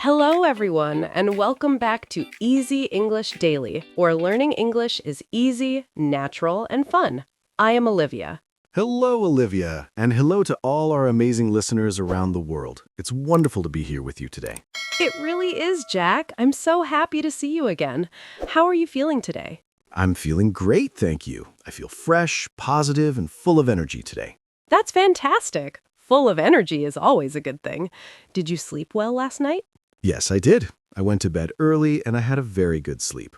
Hello, everyone, and welcome back to Easy English Daily, where learning English is easy, natural, and fun. I am Olivia. Hello, Olivia, and hello to all our amazing listeners around the world. It's wonderful to be here with you today. It really is, Jack. I'm so happy to see you again. How are you feeling today? I'm feeling great, thank you. I feel fresh, positive, and full of energy today. That's fantastic. Full of energy is always a good thing. Did you sleep well last night? Yes, I did. I went to bed early and I had a very good sleep.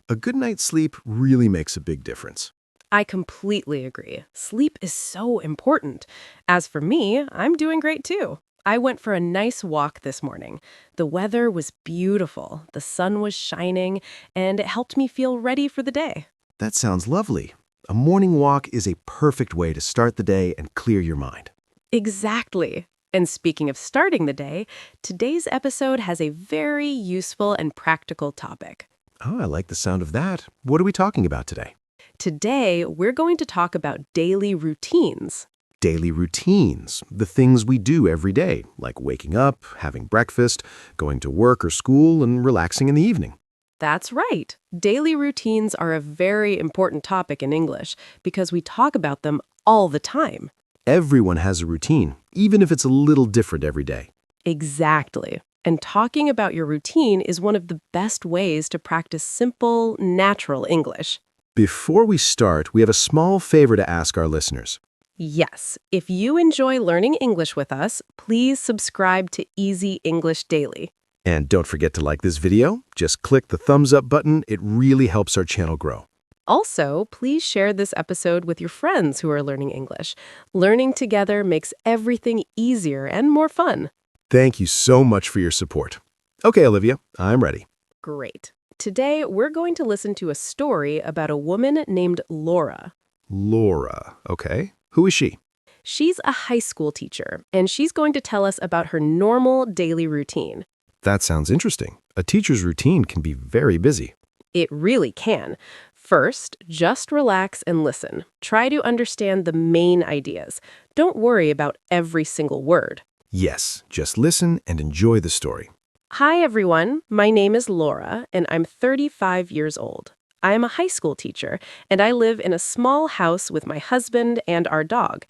A good night's sleep really makes a big difference. I completely agree. Sleep is so important. As for me, I'm doing great too. I went for a nice walk this morning. The weather was beautiful, the sun was shining, and it helped me feel ready for the day. That sounds lovely. A morning walk is a perfect way to start the day and clear your mind. Exactly. And speaking of starting the day, today's episode has a very useful and practical topic. Oh, I like the sound of that. What are we talking about today? Today, we're going to talk about daily routines. Daily routines, the things we do every day, like waking up, having breakfast, going to work or school, and relaxing in the evening. That's right. Daily routines are a very important topic in English because we talk about them all the time. Everyone has a routine, even if it's a little different every day. Exactly. And talking about your routine is one of the best ways to practice simple, natural English. Before we start, we have a small favor to ask our listeners. Yes, if you enjoy learning English with us, please subscribe to Easy English Daily. And don't forget to like this video. Just click the thumbs up button. It really helps our channel grow. Also, please share this episode with your friends who are learning English. Learning together makes everything easier and more fun. Thank you so much for your support. Okay, Olivia, I'm ready. Great. Today, we're going to listen to a story about a woman named Laura. Laura, okay. Who is she? She's a high school teacher, and she's going to tell us about her normal daily routine. That sounds interesting. A teacher's routine can be very busy. It really can. First, just relax and listen. Try to understand the main ideas. Don't worry about every single word. Yes, just listen and enjoy the story. Hi, everyone. My name is Laura, and I'm 35 years old. I am a high school teacher, and I live in a small house with my husband and our dog.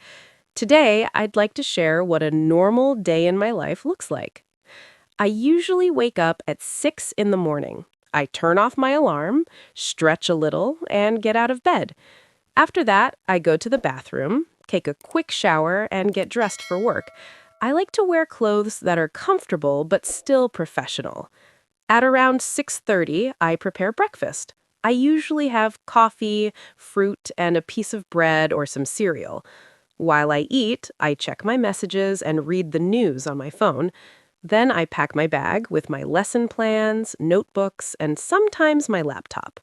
Today, I'd like to share what a normal day in my life looks like. I usually wake up at 6 in the morning. I turn off my alarm, stretch a little, and get out of bed. After that, I go to the bathroom, take a quick shower, and get dressed for work. I like to wear clothes that are comfortable but still professional. At around 6:30, I prepare breakfast. I usually have coffee, fruit, and a piece of bread or some cereal. While I eat, I check my messages and read the news on my phone. Then I pack my bag with my lesson plans, notebooks, and sometimes my laptop.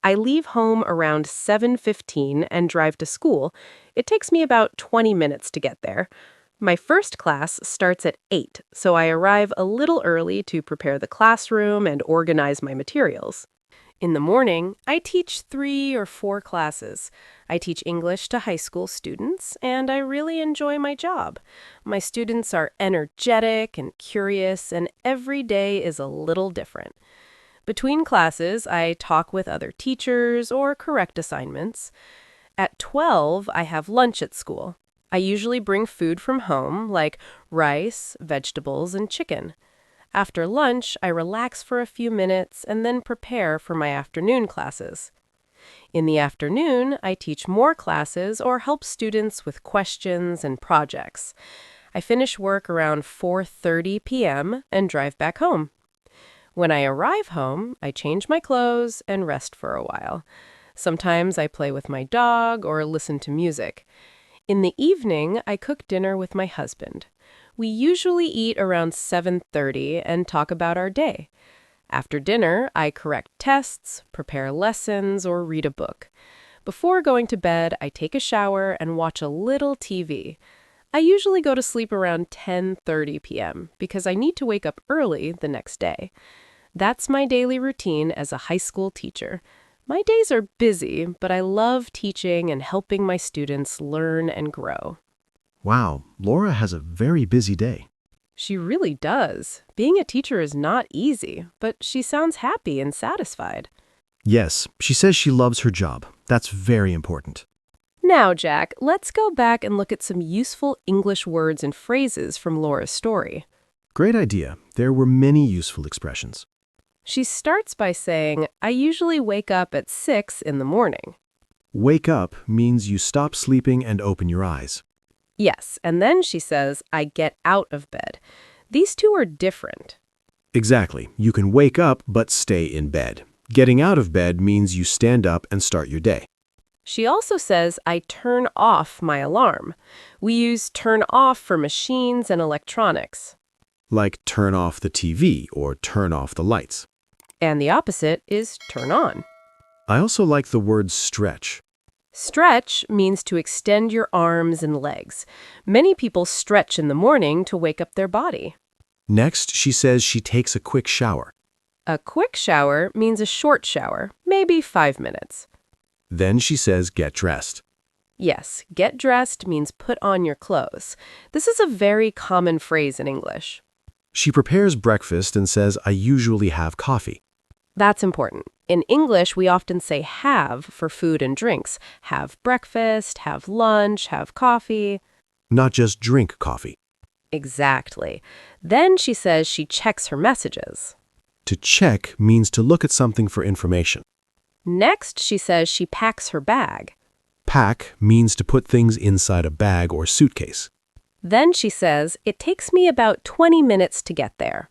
I leave home around 7:15 and drive to school. It takes me about 20 minutes to get there. My first class starts at 8, so I arrive a little early to prepare the classroom and organize my materials. In the morning, I teach 3 or 4 classes. I teach English to high school students, and I really enjoy my job. My students are energetic and curious, and every day is a little different. Between classes, I talk with other teachers or correct assignments. At 12, I have lunch at school. I usually bring food from home, like rice, vegetables, and chicken. After lunch, I relax for a few minutes and then prepare for my afternoon classes. In the afternoon, I teach more classes or help students with questions and projects. I finish work around 4:30 p.m. and drive back home. When I arrive home, I change my clothes and rest for a while. Sometimes I play with my dog or listen to music. In the evening, I cook dinner with my husband. We usually eat around 7:30 and talk about our day. After dinner, I correct tests, prepare lessons, or read a book. Before going to bed, I take a shower and watch a little TV. I usually go to sleep around 10:30 p.m. because I need to wake up early the next day. That's my daily routine as a high school teacher. My days are busy, but I love teaching and helping my students learn and grow. Wow, Laura has a very busy day. She really does. Being a teacher is not easy, but she sounds happy and satisfied. Yes, she says she loves her job. That's very important. Now, Jack, let's go back and look at some useful English words and phrases from Laura's story. Great idea. There were many useful expressions. She starts by saying, I usually wake up at 6 in the morning. Wake up means you stop sleeping and open your eyes. Yes, and then she says, I get out of bed. These two are different. Exactly. You can wake up but stay in bed. Getting out of bed means you stand up and start your day. She also says, I turn off my alarm. We use turn off for machines and electronics. Like turn off the TV or turn off the lights. And the opposite is turn on. I also like the word stretch. Stretch means to extend your arms and legs. Many people stretch in the morning to wake up their body. Next, she says she takes a quick shower. A quick shower means a short shower, maybe 5 minutes. Then she says get dressed. Yes, get dressed means put on your clothes. This is a very common phrase in English. She prepares breakfast and says I usually have coffee. That's important. In English, we often say have for food and drinks. Have breakfast, have lunch, have coffee. Not just drink coffee. Exactly. Then she says she checks her messages. To check means to look at something for information. Next, she says she packs her bag. Pack means to put things inside a bag or suitcase. Then she says, it takes me about 20 minutes to get there.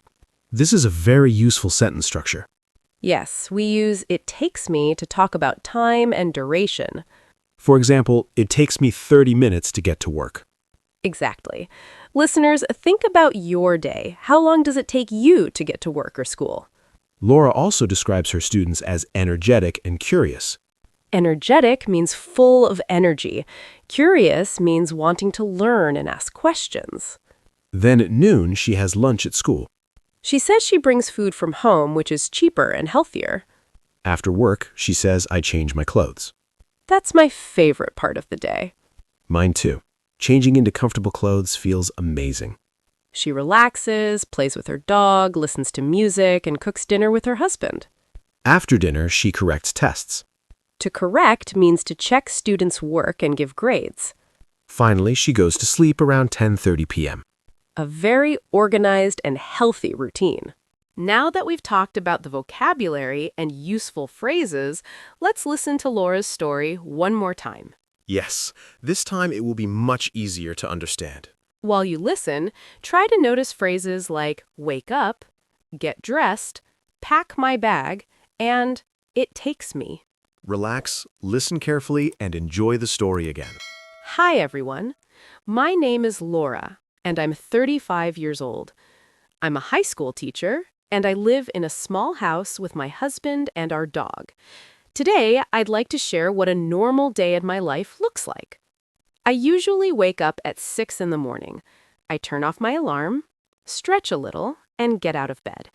This is a very useful sentence structure. Yes, we use it takes me to talk about time and duration. For example, it takes me 30 minutes to get to work. Exactly. Listeners, think about your day. How long does it take you to get to work or school? Laura also describes her students as energetic and curious. Energetic means full of energy. Curious means wanting to learn and ask questions. Then at noon, she has lunch at school. She says she brings food from home, which is cheaper and healthier. After work, she says I change my clothes. That's my favorite part of the day. Mine too. Changing into comfortable clothes feels amazing. She relaxes, plays with her dog, listens to music, and cooks dinner with her husband. After dinner, she corrects tests. To correct means to check students' work and give grades. Finally, she goes to sleep around 10:30 p.m. A very organized and healthy routine. Now that we've talked about the vocabulary and useful phrases, let's listen to Laura's story one more time. Yes, this time it will be much easier to understand. While you listen, try to notice phrases like wake up, get dressed, pack my bag, and it takes me. Relax, listen carefully, and enjoy the story again. Hi, everyone. My name is Laura, and I'm 35 years old. I'm a high school teacher, and I live in a small house with my husband and our dog. Today, I'd like to share what a normal day in my life looks like. I usually wake up at 6 in the morning. I turn off my alarm, stretch a little, and get out of bed.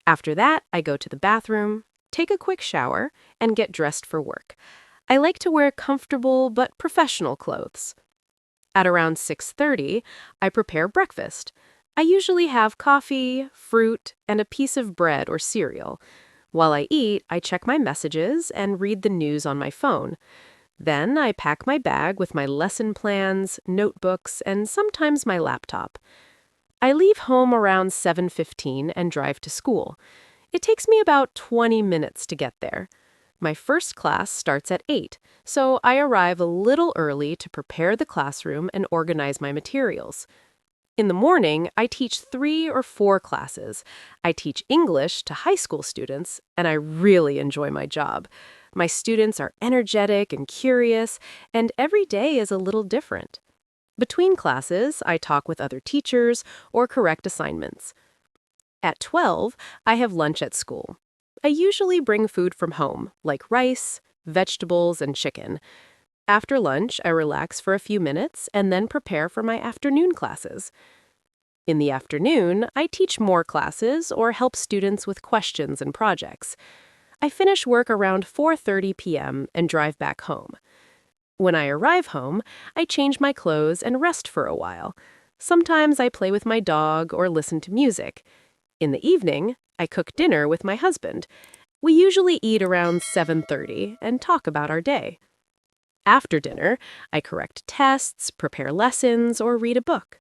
After that, I go to the bathroom, take a quick shower, and get dressed for work. I like to wear comfortable but professional clothes. At around 6:30, I prepare breakfast. I usually have coffee, fruit, and a piece of bread or cereal. While I eat, I check my messages and read the news on my phone. Then I pack my bag with my lesson plans, notebooks, and sometimes my laptop. I leave home around 7:15 and drive to school. It takes me about 20 minutes to get there. My first class starts at 8, so I arrive a little early to prepare the classroom and organize my materials. In the morning, I teach 3 or 4 classes. I teach English to high school students, and I really enjoy my job. My students are energetic and curious, and every day is a little different. Between classes, I talk with other teachers or correct assignments. At 12, I have lunch at school. I usually bring food from home, like rice, vegetables, and chicken. After lunch, I relax for a few minutes and then prepare for my afternoon classes. In the afternoon, I teach more classes or help students with questions and projects. I finish work around 4:30 p.m. and drive back home. When I arrive home, I change my clothes and rest for a while. Sometimes I play with my dog or listen to music. In the evening, I cook dinner with my husband. We usually eat around 7:30 and talk about our day. After dinner, I correct tests, prepare lessons, or read a book.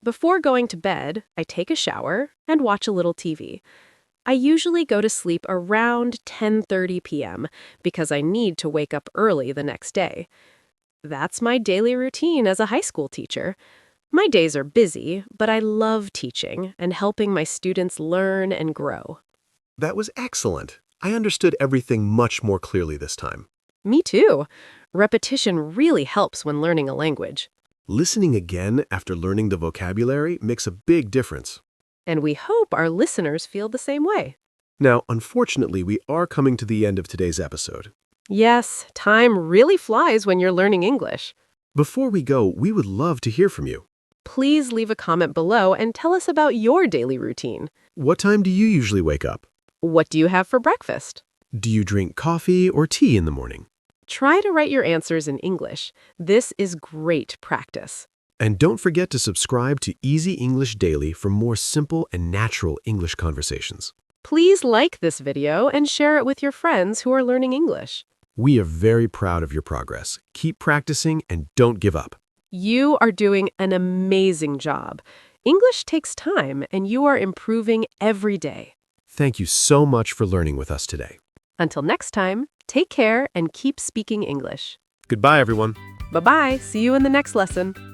Before going to bed, I take a shower and watch a little TV. I usually go to sleep around 10:30 p.m. because I need to wake up early the next day. That's my daily routine as a high school teacher. My days are busy, but I love teaching and helping my students learn and grow. That was excellent. I understood everything much more clearly this time. Me too. Repetition really helps when learning a language. Listening again after learning the vocabulary makes a big difference. And we hope our listeners feel the same way. Now, unfortunately, we are coming to the end of today's episode. Yes, time really flies when you're learning English. Before we go, we would love to hear from you. Please leave a comment below and tell us about your daily routine. What time do you usually wake up? What do you have for breakfast? Do you drink coffee or tea in the morning? Try to write your answers in English. This is great practice. And don't forget to subscribe to Easy English Daily for more simple and natural English conversations. Please like this video and share it with your friends who are learning English. We are very proud of your progress. Keep practicing and don't give up. You are doing an amazing job. English takes time, and you are improving every day. Thank you so much for learning with us today. Until next time, take care and keep speaking English. Goodbye, everyone. Bye-bye. See you in the next lesson.